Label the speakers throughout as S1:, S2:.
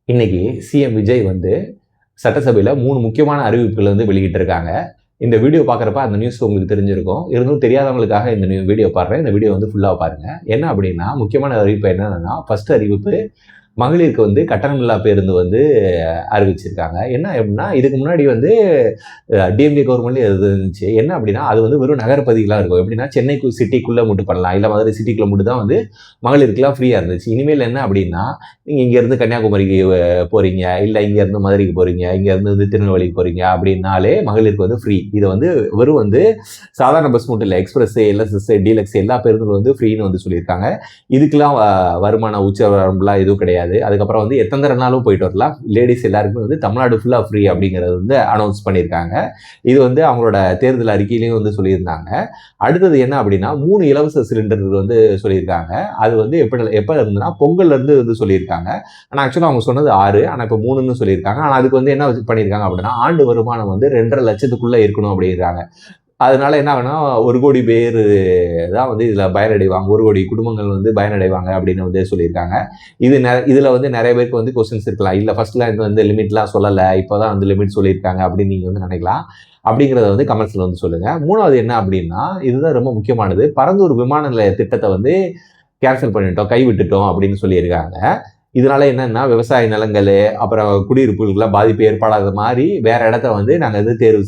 S1: இன்னைக்கு சிஎம் விஜய் வந்து சட்டசபையில் 3 முக்கியமான அறிவிப்புகள் வந்து வெளியிட்டிருக்காங்க. இந்த வீடியோ பார்க்குறப்ப அந்த நியூஸ் உங்களுக்கு தெரிஞ்சிருக்கும். இருந்தும் தெரியாதவங்களுக்காக இந்த வீடியோ பாடுறேன். இந்த வீடியோ வந்து ஃபுல்லாக பாருங்க. என்ன அப்படின்னா, முக்கியமான அறிவிப்பு என்னன்னா, ஃபர்ஸ்ட் அறிவிப்பு மகளிருக்கு வந்து கட்டணமில்லா பேருந்து வந்து அறிவிச்சிருக்காங்க. என்ன அப்படின்னா, இதுக்கு முன்னாடி வந்து டிஎம்கே கவர்மெண்ட்ல இருந்துச்சு. என்ன அப்படின்னா, அது வந்து வெறும் நகரப்பகுதிகளாக இருக்கும். எப்படின்னா சென்னைக்கு சிட்டிக்குள்ளே மட்டும் பண்ணலாம், இல்லை மதுரை சிட்டிக்குள்ளே மட்டும் தான் வந்து மகளிருக்குலாம் ஃப்ரீயாக இருந்துச்சு. இனிமேல் என்ன அப்படின்னா, நீங்கள் இங்கேருந்து கன்னியாகுமரிக்கு போறீங்க, இல்லை இங்கேருந்து மதுரைக்கு போறீங்க, இங்கேருந்து வந்து திருநெல்வேலிக்கு போறீங்க அப்படின்னாலே மகளிருக்கு வந்து ஃப்ரீ. இது வந்து வெறும் வந்து சாதாரண பஸ் மட்டும் இல்லை, எக்ஸ்பிரஸ், எல்எஸ்எஸ், டீலக்ஸ் எல்லா பேருந்துகளும் வந்து ஃப்ரீன்னு வந்து சொல்லியிருக்காங்க. இதுக்கெல்லாம் வருமான உச்ச வரம்புலாம் எதுவும் கிடையாது. அதுக்கப்புறம் வந்து எத்தனை தரனாலும் போயிட்டு வரலாம். லேடிஸ் எல்லாருக்குமே வந்து தமிழ்நாடு ஃபுல்லா ஃப்ரீ அப்படிங்கிறது வந்து அனௌன்ஸ் பண்ணியிருக்காங்க. இது வந்து அவங்களோட தேர்தல் அறிக்கையிலையும் வந்து சொல்லியிருந்தாங்க. அடுத்தது என்ன அப்படின்னா, 3 இலவச சிலிண்டர் வந்து சொல்லியிருக்காங்க. அது வந்து எப்ப இருந்துன்னா பொங்கல்ல இருந்து வந்து சொல்லியிருக்காங்க. ஆனா ஆக்சுவலா அவங்க சொன்னது 6, ஆனா இப்போ 3ன்னு சொல்லியிருக்காங்க. ஆனா அதுக்கு வந்து என்ன பண்ணியிருக்காங்க அப்படின்னா, ஆண்டு வருமானம் வந்து 2.5 லட்சத்துக்குள்ள இருக்கணும் அப்படிங்கிறாங்க. அதனால என்ன ஆகுனா 1 கோடி பேர் தான் வந்து இதுல பயனடைவாங்க. 1 கோடி குடும்பங்கள் வந்து பயனடைவாங்க அப்படின்னு வந்து சொல்லியிருக்காங்க. இதுல வந்து நிறைய பேருக்கு வந்து கொஸ்டின்ஸ் இருக்கலாம். இல்ல ஃபர்ஸ்ட்லாம் இது வந்து லிமிட்லாம் சொல்லல. இப்பதான் வந்து லிமிட் சொல்லியிருக்காங்க அப்படின்னு நீங்க வந்து நினைக்கலாம். அப்படிங்கிறத வந்து கமெண்ட்ஸ்ல வந்து சொல்லுங்க. 3வது என்ன அப்படின்னா, இதுதான் ரொம்ப முக்கியமானது. பரந்தூர் விமான நிலைய திட்டத்தை வந்து கேன்சல் பண்ணிட்டோம், கைவிட்டுட்டோம் அப்படின்னு சொல்லியிருக்காங்க. இதனால என்னன்னா, விவசாய நிலங்கள், அப்புறம் குடியிருப்புகளுக்குலாம் பாதிப்பு ஏற்படாத மாதிரி வேற இடத்த வந்து நாங்க வந்து தேர்வு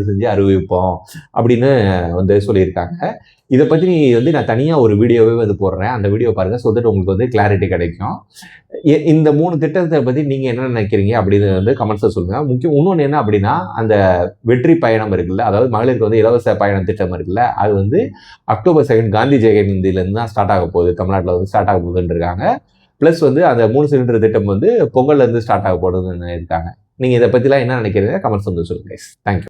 S1: செஞ்சு அறிவிப்போம் அப்படின்னு வந்து சொல்லியிருக்காங்க. இதை பத்தி வந்து நான் தனியா ஒரு வீடியோவே வந்து போடுறேன். அந்த வீடியோ பாருங்க. ஸோ தட் உங்களுக்கு வந்து கிளாரிட்டி கிடைக்கும். இந்த 3 திட்டத்தை பத்தி நீங்க என்ன நினைக்கிறீங்க அப்படின்னு வந்து கமெண்ட்ஸ்ல சொல்லுங்க. இன்னொன்னு என்ன அப்படின்னா, அந்த வெற்றி பயணம் இருக்குல்ல, அதாவது மகளிருக்கு வந்து இலவச பயண திட்டம் இருக்குல்ல, அது வந்து அக்டோபர் 2 காந்தி ஜெயந்தில இருந்து தான் ஸ்டார்ட் ஆக போகுது. தமிழ்நாட்டில் வந்து ஸ்டார்ட் ஆக போகுதுன்னு இருக்காங்க. பிளஸ் வந்து அந்த 3 சிலிண்டர் திட்டம் வந்து பொங்கல்ல இருந்து ஸ்டார்ட் ஆக போகுதுன்னு இருக்காங்க. நீங்க இதை பத்திலாம் என்ன நினைக்கிறீங்க? கமெண்ட்ஸ் வந்து சொல்லுங்க. தேங்க்யூ.